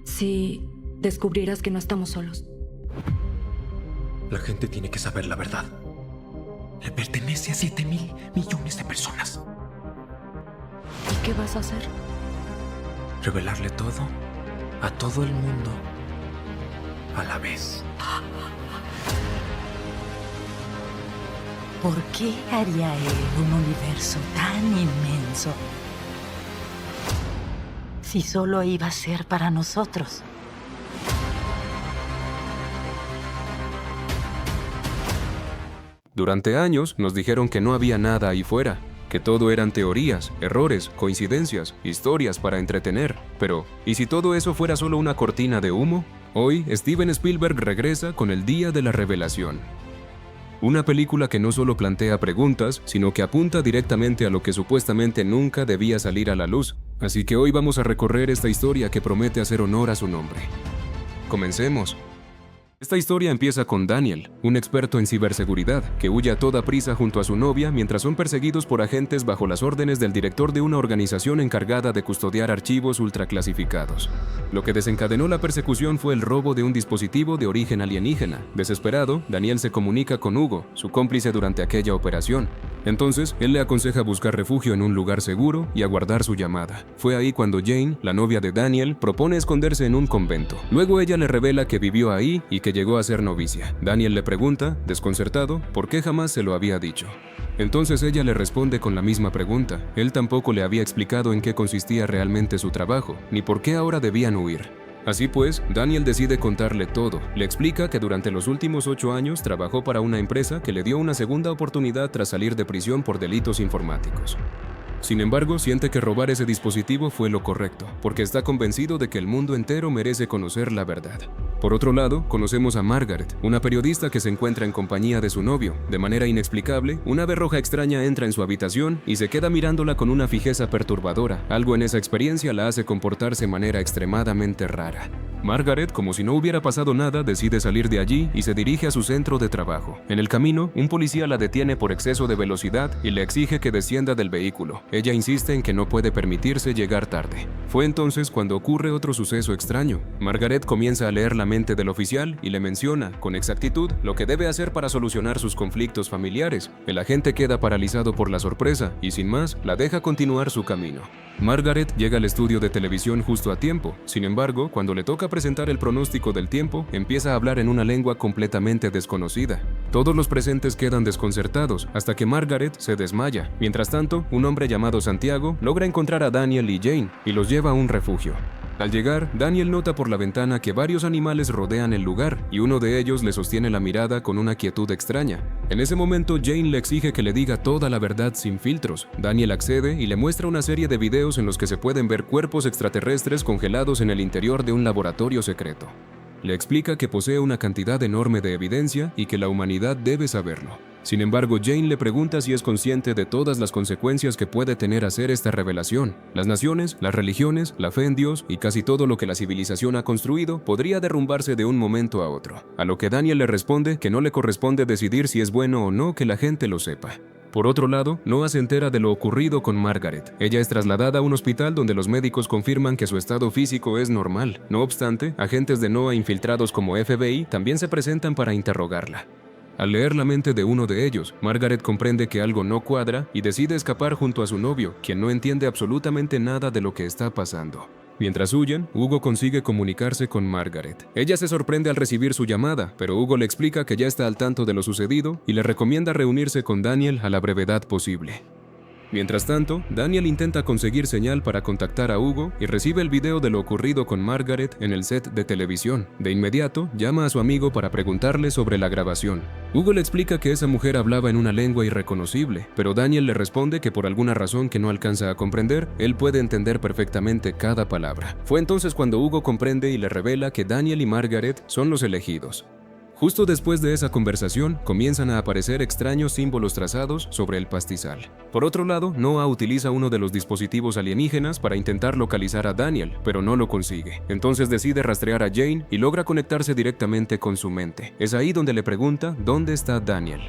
si descubrieras que no estamos solos? La gente tiene que saber la verdad. Le pertenece a 7,000 millones de personas. ¿Y qué vas a hacer? Revelarle todo a todo el mundo a la vez. ¿Por qué haría él un universo tan inmenso si solo iba a ser para nosotros? Durante años nos dijeron que no había nada ahí fuera, que todo eran teorías, errores, coincidencias, historias para entretener. Pero, ¿y si todo eso fuera solo una cortina de humo? Hoy, Steven Spielberg regresa con El Día de la Revelación. Una película que no solo plantea preguntas, sino que apunta directamente a lo que supuestamente nunca debía salir a la luz. Así que hoy vamos a recorrer esta historia que promete hacer honor a su nombre. Comencemos. Esta historia empieza con Daniel, un experto en ciberseguridad, que huye a toda prisa junto a su novia mientras son perseguidos por agentes bajo las órdenes del director de una organización encargada de custodiar archivos ultraclasificados. Lo que desencadenó la persecución fue el robo de un dispositivo de origen alienígena. Desesperado, Daniel se comunica con Hugo, su cómplice durante aquella operación. Entonces, él le aconseja buscar refugio en un lugar seguro y aguardar su llamada. Fue ahí cuando Jane, la novia de Daniel, propone esconderse en un convento. Luego ella le revela que vivió ahí y que llegó a ser novicia. Daniel le pregunta, desconcertado, por qué jamás se lo había dicho. Entonces ella le responde con la misma pregunta. Él tampoco le había explicado en qué consistía realmente su trabajo, ni por qué ahora debían huir. Así pues, Daniel decide contarle todo. Le explica que durante los últimos 8 años trabajó para una empresa que le dio una segunda oportunidad tras salir de prisión por delitos informáticos. Sin embargo, siente que robar ese dispositivo fue lo correcto, porque está convencido de que el mundo entero merece conocer la verdad. Por otro lado, conocemos a Margaret, una periodista que se encuentra en compañía de su novio. De manera inexplicable, una ave roja extraña entra en su habitación y se queda mirándola con una fijeza perturbadora. Algo en esa experiencia la hace comportarse de manera extremadamente rara. Margaret, como si no hubiera pasado nada, decide salir de allí y se dirige a su centro de trabajo. En el camino, un policía la detiene por exceso de velocidad y le exige que descienda del vehículo. Ella insiste en que no puede permitirse llegar tarde. Fue entonces cuando ocurre otro suceso extraño. Margaret comienza a leer la mente del oficial y le menciona, con exactitud, lo que debe hacer para solucionar sus conflictos familiares. El agente queda paralizado por la sorpresa y, sin más, la deja continuar su camino. Margaret llega al estudio de televisión justo a tiempo. Sin embargo, cuando le toca presentar el pronóstico del tiempo, empieza a hablar en una lengua completamente desconocida. Todos los presentes quedan desconcertados hasta que Margaret se desmaya. Mientras tanto, un hombre llamado Santiago logra encontrar a Daniel y Jane y los lleva a un refugio. Al llegar, Daniel nota por la ventana que varios animales rodean el lugar y uno de ellos le sostiene la mirada con una quietud extraña. En ese momento, Jane le exige que le diga toda la verdad sin filtros. Daniel accede y le muestra una serie de videos en los que se pueden ver cuerpos extraterrestres congelados en el interior de un laboratorio secreto. Le explica que posee una cantidad enorme de evidencia y que la humanidad debe saberlo. Sin embargo, Jane le pregunta si es consciente de todas las consecuencias que puede tener hacer esta revelación. Las naciones, las religiones, la fe en Dios y casi todo lo que la civilización ha construido podría derrumbarse de un momento a otro. A lo que Daniel le responde que no le corresponde decidir si es bueno o no que la gente lo sepa. Por otro lado, Noah se entera de lo ocurrido con Margaret. Ella es trasladada a un hospital donde los médicos confirman que su estado físico es normal. No obstante, agentes de Noah infiltrados como FBI también se presentan para interrogarla. Al leer la mente de uno de ellos, Margaret comprende que algo no cuadra y decide escapar junto a su novio, quien no entiende absolutamente nada de lo que está pasando. Mientras huyen, Hugo consigue comunicarse con Margaret. Ella se sorprende al recibir su llamada, pero Hugo le explica que ya está al tanto de lo sucedido y le recomienda reunirse con Daniel a la brevedad posible. Mientras tanto, Daniel intenta conseguir señal para contactar a Hugo y recibe el video de lo ocurrido con Margaret en el set de televisión. De inmediato, llama a su amigo para preguntarle sobre la grabación. Hugo le explica que esa mujer hablaba en una lengua irreconocible, pero Daniel le responde que por alguna razón que no alcanza a comprender, él puede entender perfectamente cada palabra. Fue entonces cuando Hugo comprende y le revela que Daniel y Margaret son los elegidos. Justo después de esa conversación, comienzan a aparecer extraños símbolos trazados sobre el pastizal. Por otro lado, Noah utiliza uno de los dispositivos alienígenas para intentar localizar a Daniel, pero no lo consigue. Entonces decide rastrear a Jane y logra conectarse directamente con su mente. Es ahí donde le pregunta dónde está Daniel.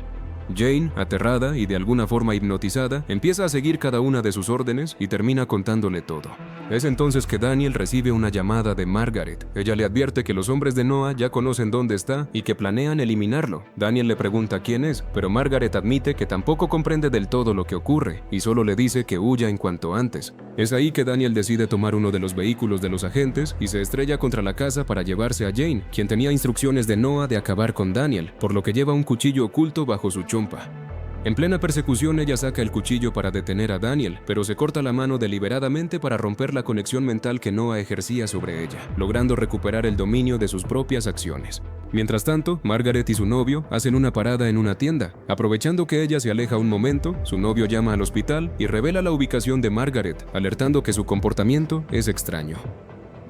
Jane, aterrada y de alguna forma hipnotizada, empieza a seguir cada una de sus órdenes y termina contándole todo. Es entonces que Daniel recibe una llamada de Margaret. Ella le advierte que los hombres de Noah ya conocen dónde está y que planean eliminarlo. Daniel le pregunta quién es, pero Margaret admite que tampoco comprende del todo lo que ocurre y solo le dice que huya en cuanto antes. Es ahí que Daniel decide tomar uno de los vehículos de los agentes y se estrella contra la casa para llevarse a Jane, quien tenía instrucciones de Noah de acabar con Daniel, por lo que lleva un cuchillo oculto bajo su chompa. En plena persecución, ella saca el cuchillo para detener a Daniel, pero se corta la mano deliberadamente para romper la conexión mental que Noah ejercía sobre ella, logrando recuperar el dominio de sus propias acciones. Mientras tanto, Margaret y su novio hacen una parada en una tienda. Aprovechando que ella se aleja un momento, su novio llama al hospital y revela la ubicación de Margaret, alertando que su comportamiento es extraño.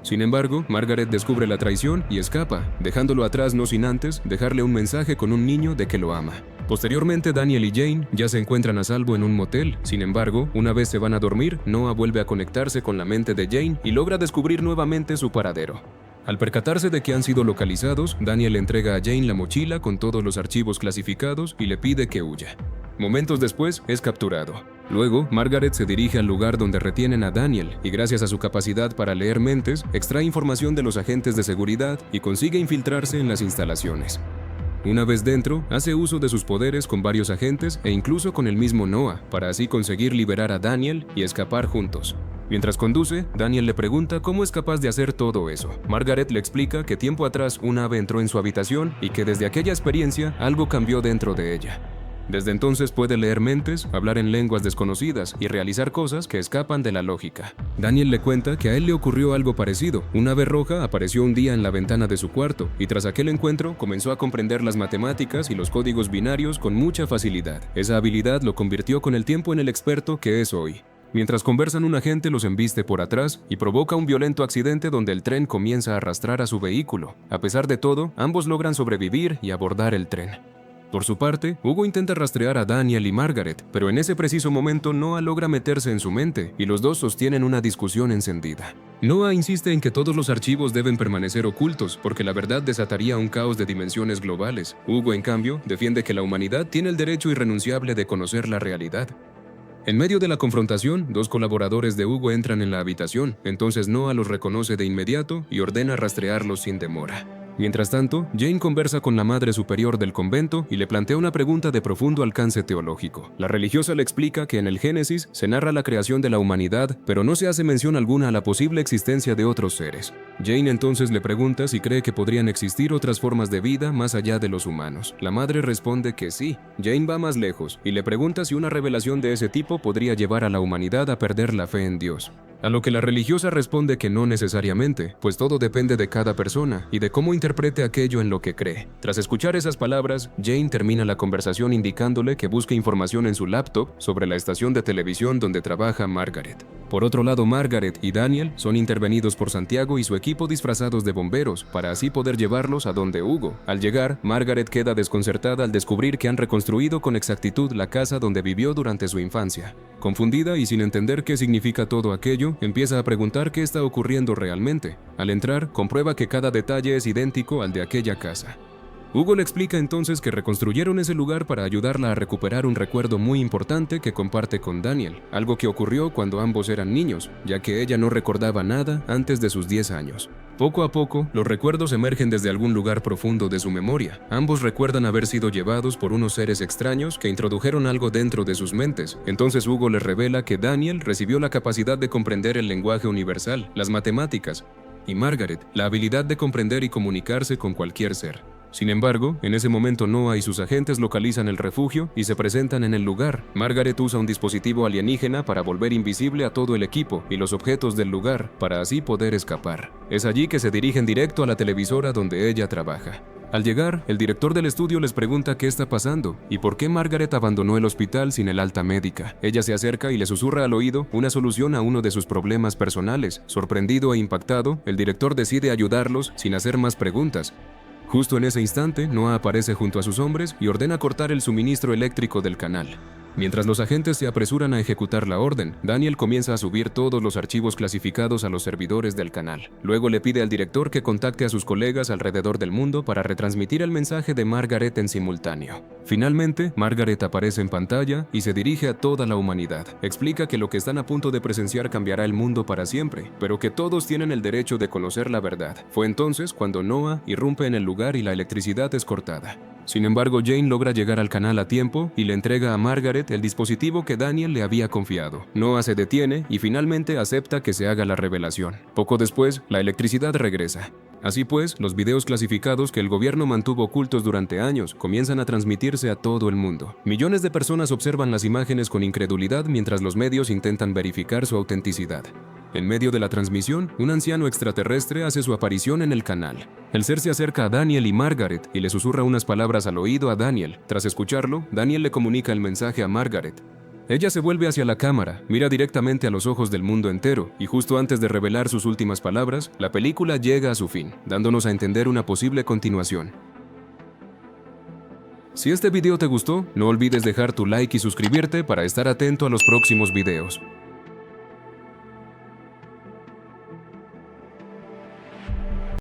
Sin embargo, Margaret descubre la traición y escapa, dejándolo atrás no sin antes dejarle un mensaje con un niño de que lo ama. Posteriormente, Daniel y Jane ya se encuentran a salvo en un motel. Sin embargo, una vez se van a dormir, Noah vuelve a conectarse con la mente de Jane y logra descubrir nuevamente su paradero. Al percatarse de que han sido localizados, Daniel le entrega a Jane la mochila con todos los archivos clasificados y le pide que huya. Momentos después, es capturado. Luego, Margaret se dirige al lugar donde retienen a Daniel y gracias a su capacidad para leer mentes, extrae información de los agentes de seguridad y consigue infiltrarse en las instalaciones. Una vez dentro, hace uso de sus poderes con varios agentes e incluso con el mismo Noah, para así conseguir liberar a Daniel y escapar juntos. Mientras conduce, Daniel le pregunta cómo es capaz de hacer todo eso. Margaret le explica que tiempo atrás un ave entró en su habitación y que desde aquella experiencia algo cambió dentro de ella. Desde entonces puede leer mentes, hablar en lenguas desconocidas y realizar cosas que escapan de la lógica. Daniel le cuenta que a él le ocurrió algo parecido. Un ave roja apareció un día en la ventana de su cuarto y tras aquel encuentro comenzó a comprender las matemáticas y los códigos binarios con mucha facilidad. Esa habilidad lo convirtió con el tiempo en el experto que es hoy. Mientras conversan, un agente los embiste por atrás y provoca un violento accidente donde el tren comienza a arrastrar a su vehículo. A pesar de todo, ambos logran sobrevivir y abordar el tren. Por su parte, Hugo intenta rastrear a Daniel y Margaret, pero en ese preciso momento Noah logra meterse en su mente y los dos sostienen una discusión encendida. Noah insiste en que todos los archivos deben permanecer ocultos porque la verdad desataría un caos de dimensiones globales. Hugo, en cambio, defiende que la humanidad tiene el derecho irrenunciable de conocer la realidad. En medio de la confrontación, dos colaboradores de Hugo entran en la habitación, entonces Noah los reconoce de inmediato y ordena rastrearlos sin demora. Mientras tanto, Jane conversa con la madre superior del convento y le plantea una pregunta de profundo alcance teológico. La religiosa le explica que en el Génesis se narra la creación de la humanidad, pero no se hace mención alguna a la posible existencia de otros seres. Jane entonces le pregunta si cree que podrían existir otras formas de vida más allá de los humanos. La madre responde que sí. Jane va más lejos y le pregunta si una revelación de ese tipo podría llevar a la humanidad a perder la fe en Dios. A lo que la religiosa responde que no necesariamente, pues todo depende de cada persona y de cómo interprete aquello en lo que cree. Tras escuchar esas palabras, Jane termina la conversación indicándole que busque información en su laptop sobre la estación de televisión donde trabaja Margaret. Por otro lado, Margaret y Daniel son intervenidos por Santiago y su equipo disfrazados de bomberos para así poder llevarlos a donde Hugo. Al llegar, Margaret queda desconcertada al descubrir que han reconstruido con exactitud la casa donde vivió durante su infancia. Confundida y sin entender qué significa todo aquello, empieza a preguntar qué está ocurriendo realmente. Al entrar, comprueba que cada detalle es idéntico al de aquella casa. Hugo le explica entonces que reconstruyeron ese lugar para ayudarla a recuperar un recuerdo muy importante que comparte con Daniel, algo que ocurrió cuando ambos eran niños, ya que ella no recordaba nada antes de sus 10 años. Poco a poco, los recuerdos emergen desde algún lugar profundo de su memoria. Ambos recuerdan haber sido llevados por unos seres extraños que introdujeron algo dentro de sus mentes. Entonces Hugo les revela que Daniel recibió la capacidad de comprender el lenguaje universal, las matemáticas, y Margaret, la habilidad de comprender y comunicarse con cualquier ser. Sin embargo, en ese momento Noah y sus agentes localizan el refugio y se presentan en el lugar. Margaret usa un dispositivo alienígena para volver invisible a todo el equipo y los objetos del lugar, para así poder escapar. Es allí que se dirigen directo a la televisora donde ella trabaja. Al llegar, el director del estudio les pregunta qué está pasando y por qué Margaret abandonó el hospital sin el alta médica. Ella se acerca y le susurra al oído una solución a uno de sus problemas personales. Sorprendido e impactado, el director decide ayudarlos sin hacer más preguntas. Justo en ese instante, Noah aparece junto a sus hombres y ordena cortar el suministro eléctrico del canal. Mientras los agentes se apresuran a ejecutar la orden, Daniel comienza a subir todos los archivos clasificados a los servidores del canal. Luego le pide al director que contacte a sus colegas alrededor del mundo para retransmitir el mensaje de Margaret en simultáneo. Finalmente, Margaret aparece en pantalla y se dirige a toda la humanidad. Explica que lo que están a punto de presenciar cambiará el mundo para siempre, pero que todos tienen el derecho de conocer la verdad. Fue entonces cuando Noah irrumpe en el lugar y la electricidad es cortada. Sin embargo, Jane logra llegar al canal a tiempo y le entrega a Margaret el dispositivo que Daniel le había confiado. Noah se detiene y finalmente acepta que se haga la revelación. Poco después, la electricidad regresa. Así pues, los videos clasificados que el gobierno mantuvo ocultos durante años comienzan a transmitirse a todo el mundo. Millones de personas observan las imágenes con incredulidad mientras los medios intentan verificar su autenticidad. En medio de la transmisión, un anciano extraterrestre hace su aparición en el canal. El ser se acerca a Daniel y Margaret y le susurra unas palabras al oído a Daniel. Tras escucharlo, Daniel le comunica el mensaje a Margaret. Ella se vuelve hacia la cámara, mira directamente a los ojos del mundo entero, y justo antes de revelar sus últimas palabras, la película llega a su fin, dándonos a entender una posible continuación. Si este video te gustó, no olvides dejar tu like y suscribirte para estar atento a los próximos videos.